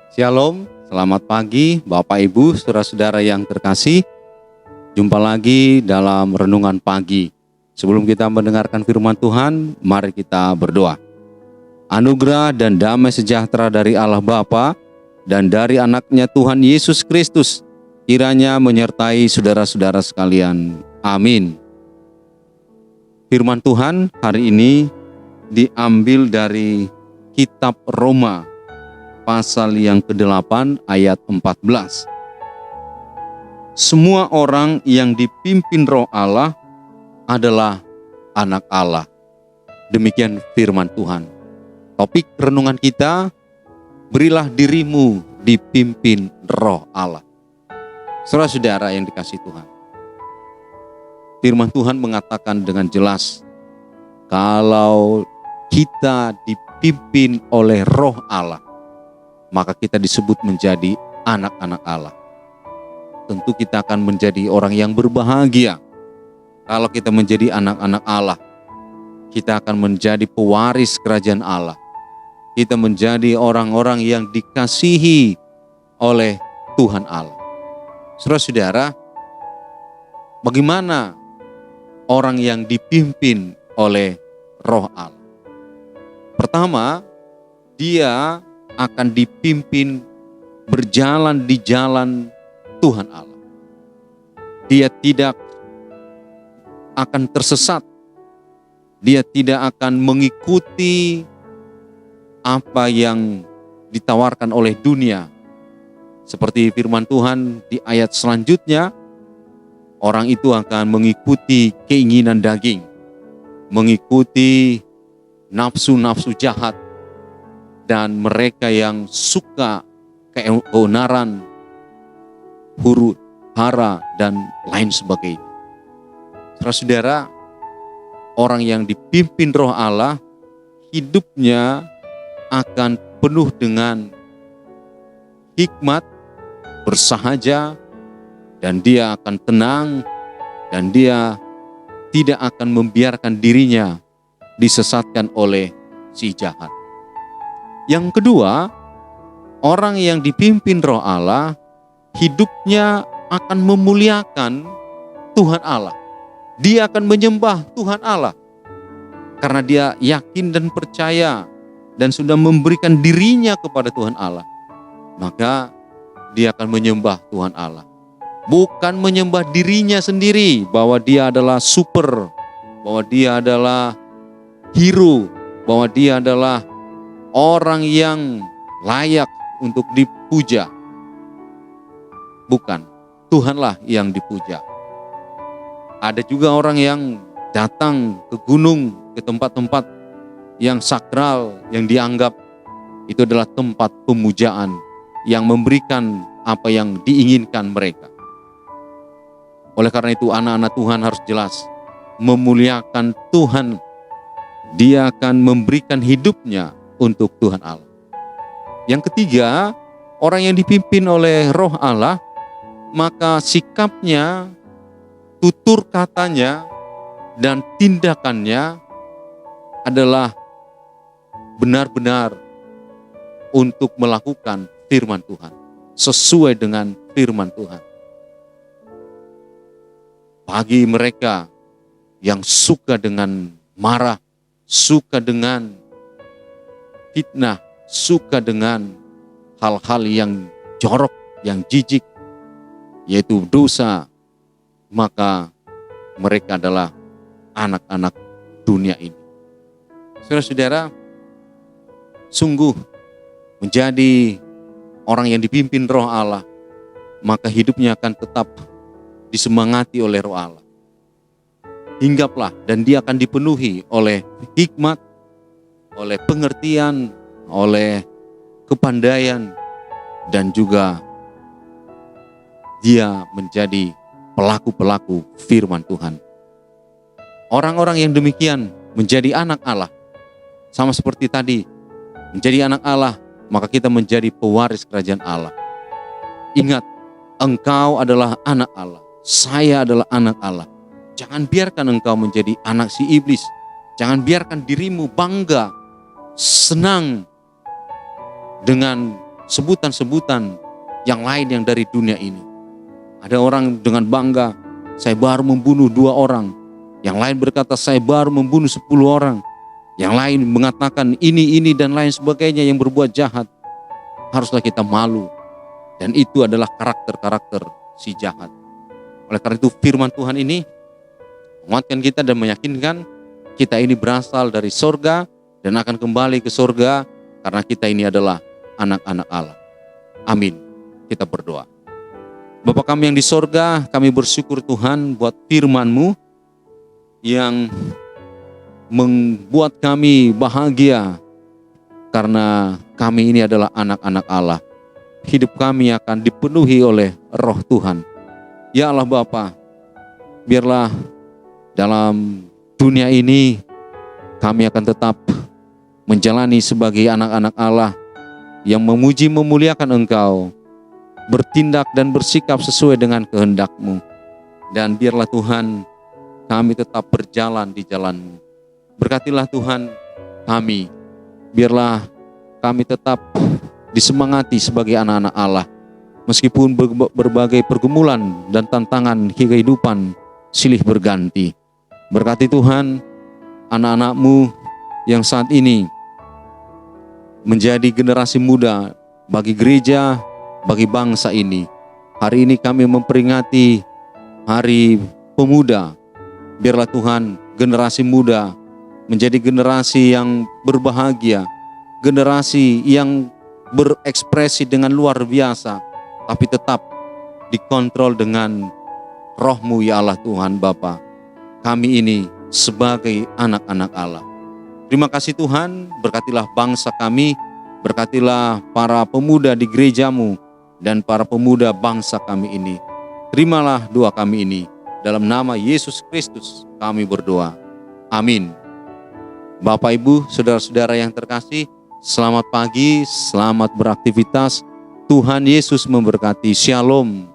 Shalom, selamat pagi Bapak Ibu, saudara-saudara yang terkasih. Jumpa lagi dalam renungan pagi. Sebelum kita mendengarkan firman Tuhan, mari kita berdoa. Anugerah dan damai sejahtera dari Allah Bapa dan dari anaknya Tuhan Yesus Kristus kiranya menyertai saudara-saudara sekalian. Amin. Firman Tuhan hari ini diambil dari kitab Roma pasal yang ke-8 ayat 14. Semua orang yang dipimpin Roh Allah adalah anak Allah. Demikian firman Tuhan. Topik renungan kita, berilah dirimu dipimpin Roh Allah. Saudara-saudara yang dikasihi Tuhan. Firman Tuhan mengatakan dengan jelas, kalau kita dipimpin oleh Roh Allah, maka kita disebut menjadi anak-anak Allah. Tentu kita akan menjadi orang yang berbahagia. Kalau kita menjadi anak-anak Allah, kita akan menjadi pewaris kerajaan Allah. Kita menjadi orang-orang yang dikasihi oleh Tuhan Allah. Saudara-saudara, bagaimana orang yang dipimpin oleh Roh Allah? Pertama, dia akan dipimpin berjalan di jalan Tuhan Allah. Dia tidak akan tersesat. Dia tidak akan mengikuti apa yang ditawarkan oleh dunia. Seperti firman Tuhan di ayat selanjutnya, orang itu akan mengikuti keinginan daging, mengikuti nafsu-nafsu jahat, dan mereka yang suka keonaran, huru hara, dan lain sebagainya. Saudara-saudara, orang yang dipimpin Roh Allah, hidupnya akan penuh dengan hikmat, bersahaja, dan dia akan tenang, dan dia tidak akan membiarkan dirinya disesatkan oleh si jahat. Yang kedua, orang yang dipimpin Roh Allah, hidupnya akan memuliakan Tuhan Allah. Dia akan menyembah Tuhan Allah. Karena dia yakin dan percaya dan sudah memberikan dirinya kepada Tuhan Allah. Maka dia akan menyembah Tuhan Allah. Bukan menyembah dirinya sendiri, bahwa dia adalah super, bahwa dia adalah hero, bahwa dia adalah orang yang layak untuk dipuja. Bukan, Tuhanlah yang dipuja. Ada juga orang yang datang ke gunung, ke tempat-tempat yang sakral, yang dianggap itu adalah tempat pemujaan, yang memberikan apa yang diinginkan mereka. Oleh karena itu anak-anak Tuhan harus jelas memuliakan Tuhan. Dia akan memberikan hidupnya untuk Tuhan Allah. Yang ketiga, orang yang dipimpin oleh Roh Allah, maka sikapnya, tutur katanya, dan tindakannya adalah benar-benar untuk melakukan firman Tuhan, sesuai dengan firman Tuhan. Bagi mereka yang suka dengan marah, suka dengan fitnah, suka dengan hal-hal yang jorok, yang jijik, yaitu dosa, maka mereka adalah anak-anak dunia ini. Saudara-saudara, sungguh menjadi orang yang dipimpin Roh Allah, maka hidupnya akan tetap disemangati oleh Roh Allah. Hinggaplah dan dia akan dipenuhi oleh hikmat, oleh pengertian, oleh kepandaian, dan juga dia menjadi pelaku-pelaku firman Tuhan. Orang-orang yang demikian menjadi anak Allah. Sama seperti tadi, menjadi anak Allah, maka kita menjadi pewaris kerajaan Allah. Ingat, engkau adalah anak Allah. Saya adalah anak Allah. Jangan biarkan engkau menjadi anak si iblis. Jangan biarkan dirimu bangga, senang dengan sebutan-sebutan yang lain yang dari dunia ini. Ada orang dengan bangga, saya baru membunuh 2 orang. Yang lain berkata, saya baru membunuh 10 orang. Yang lain mengatakan ini dan lain sebagainya yang berbuat jahat. Haruslah kita malu. Dan itu adalah karakter-karakter si jahat. Oleh karena itu firman Tuhan ini menguatkan kita dan meyakinkan kita ini berasal dari sorga dan akan kembali ke sorga karena kita ini adalah anak-anak Allah. Amin. Kita berdoa. Bapa kami yang di sorga, kami bersyukur Tuhan buat firman-Mu yang membuat kami bahagia karena kami ini adalah anak-anak Allah. Hidup kami akan dipenuhi oleh Roh Tuhan. Ya Allah Bapa, biarlah dalam dunia ini kami akan tetap menjalani sebagai anak-anak Allah yang memuji memuliakan Engkau, bertindak dan bersikap sesuai dengan kehendak-Mu. Dan biarlah Tuhan kami tetap berjalan di jalan-Mu. Berkatilah Tuhan kami, biarlah kami tetap disemangati sebagai anak-anak Allah. Meskipun berbagai pergumulan dan tantangan kehidupan silih berganti. Berkati Tuhan anak-anak-Mu yang saat ini menjadi generasi muda bagi gereja, bagi bangsa ini. Hari ini kami memperingati Hari Pemuda. Biarlah Tuhan generasi muda menjadi generasi yang berbahagia, generasi yang berekspresi dengan luar biasa, tapi tetap dikontrol dengan Roh-Mu ya Allah Tuhan Bapa. Kami ini sebagai anak-anak Allah. Terima kasih Tuhan, berkatilah bangsa kami, berkatilah para pemuda di gereja-Mu dan para pemuda bangsa kami ini. Terimalah doa kami ini, dalam nama Yesus Kristus kami berdoa. Amin. Bapak, Ibu, saudara-saudara yang terkasih, selamat pagi, selamat beraktivitas. Tuhan Yesus memberkati. Shalom.